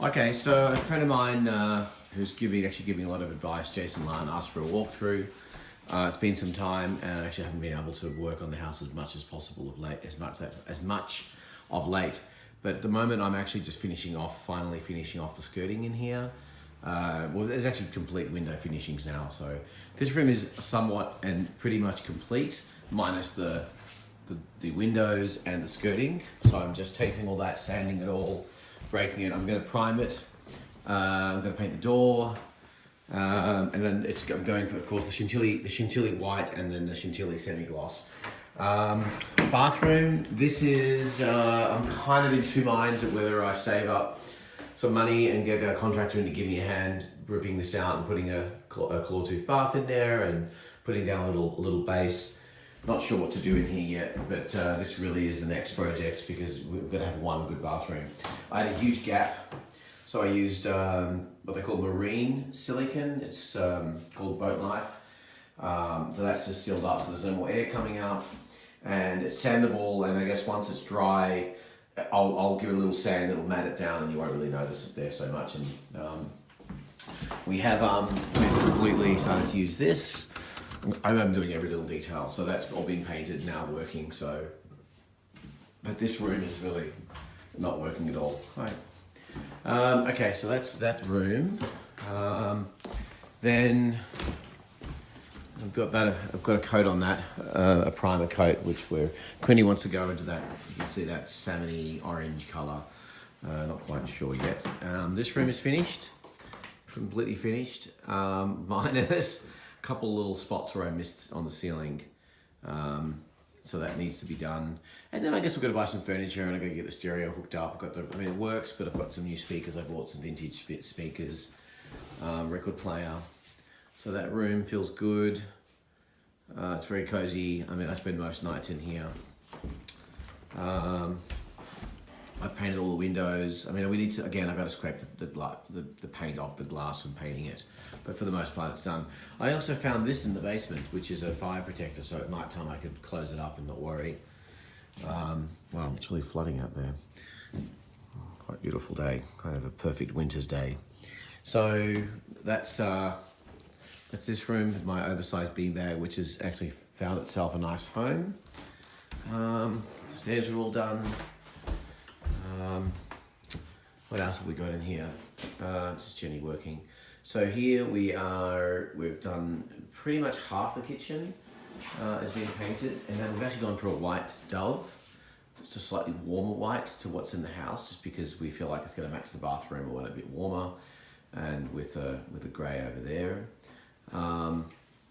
Okay, so a friend of mine who's actually giving a lot of advice, Jason Lan, asked for a walkthrough. It's been some time, and I actually haven't been able to work on the house as much as possible of late, as much of late. But at the moment, I'm actually just finally finishing off the skirting in here. Well, there's actually complete window finishings now, so this room is somewhat and pretty much complete, minus the windows and the skirting. So I'm just taping all that, sanding it all, breaking it. I'm going to prime it. I'm going to paint the door, and then I'm going for, of course, the Chantilly white, and then the Chantilly semi-gloss. Bathroom. This is I'm kind of in two minds of whether I save up some money and get a contractor in to give me a hand ripping this out and putting a claw tooth bath in there and putting down a little base. Not sure what to do in here yet, but this really is the next project because we've got to have one good bathroom. I had a huge gap, so I used what they call marine silicone. It's called Boat Life. So that's just sealed up, so there's no more air coming out, and it's sandable. And I guess once it's dry, I'll give it a little sand that will mat it down, and you won't really notice it there so much. And we've completely started to use this. I'm doing every little detail, so that's all been painted now, working. So, but this room is really not working at all. Right. Okay, so that's that room. Then I've got a coat on that, a primer coat, which Quinny wants to go into that. You can see that salmony orange color. Not quite sure yet. This room is finished, completely finished, minus a couple little spots where I missed on the ceiling. So that needs to be done. And then I guess we've got to buy some furniture, and I've got to get the stereo hooked up. It works, but I've got some new speakers. I bought some vintage speakers, record player. So that room feels good. It's very cozy. I mean, I spend most nights in here. I painted all the windows. I mean, we need to, again, I've got to scrape the paint off the glass from painting it. But for the most part, it's done. I also found this in the basement, which is a fire protector, so at night time I could close it up and not worry. Wow, it's really flooding out there. Quite beautiful day, kind of a perfect winter's day. So that's this room, my oversized beanbag, which has actually found itself a nice home. The stairs are all done. What else have we got in here? Just Jenny working. So here we've done pretty much half the kitchen has been painted, and then we've actually gone for a white Dove. It's a slightly warmer white to what's in the house, just because we feel like it's going to match the bathroom. We want it a bit warmer, and with a grey over there.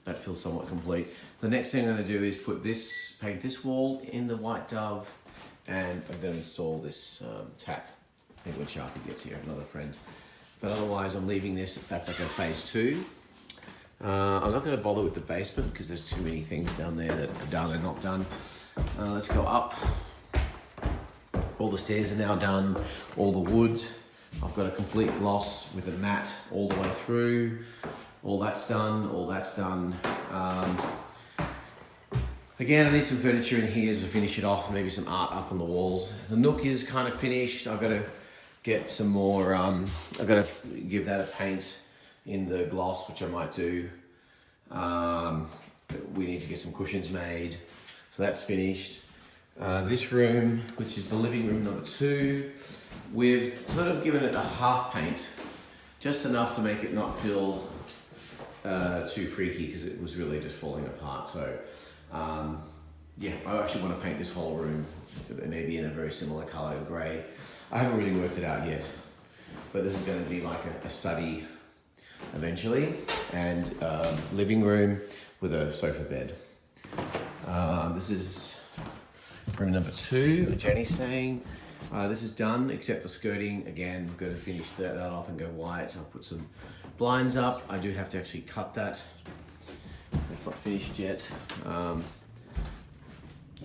That feels somewhat complete. The next thing I'm going to do is paint this wall in the white Dove, and I'm going to install this tap. I think when Sharpie gets here, another friend. But otherwise, I'm leaving this. That's like a phase 2. I'm not going to bother with the basement because there's too many things down there that are done and not done. Let's go up. All the stairs are now done. All the wood. I've got a complete gloss with a mat all the way through. All that's done. All that's done. Again, I need some furniture in here to finish it off. Maybe some art up on the walls. The nook is kind of finished. I've got to get some more. I've got to give that a paint in the gloss, which I might do. We need to get some cushions made, so that's finished. This room, which is the living room number 2, we've sort of given it a half paint, just enough to make it not feel too freaky, because it was really just falling apart. So yeah, I actually want to paint this whole room maybe in a very similar color, grey. I haven't really worked it out yet, but this is going to be like a study eventually, and living room with a sofa bed. This is room number 2, Jenny staying. This is done, except the skirting. Again, I'm going to finish that off and go white. I'll put some blinds up. I do have to actually cut that. It's not finished yet.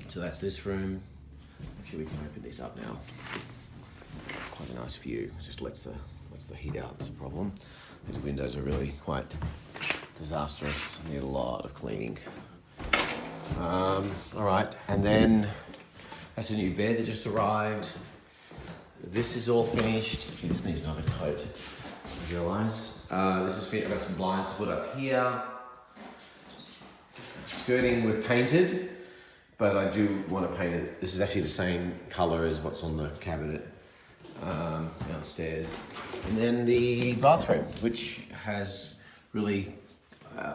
So that's this room. Actually, we can open these up now. Quite a nice view. It just lets the heat out. That's a problem. These windows are really quite disastrous. Need a lot of cleaning. All right, and then that's a new bed that just arrived. This is all finished. Actually, this needs another coat. I realise. This is I've got some blinds to put up here. Skirting we've painted, but I do want to paint it. This is actually the same colour as what's on the cabinet downstairs. And then the bathroom, which has really,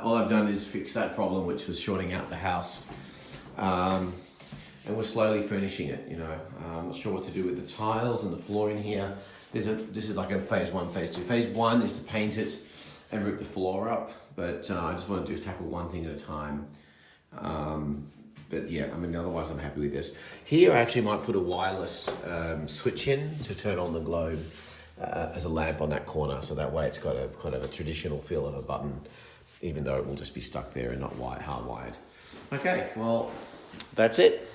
all I've done is fix that problem, which was shorting out the house. And we're slowly furnishing it, you know. I'm not sure what to do with the tiles and the floor in here. This is like a phase 1, phase 2. Phase 1 is to paint it and rip the floor up, but I just want to tackle one thing at a time. But yeah, I mean, otherwise I'm happy with this. Here I actually might put a wireless switch in to turn on the globe as a lamp on that corner, so that way it's got a kind of a traditional feel of a button, even though it will just be stuck there and not hardwired. Okay, well, that's it.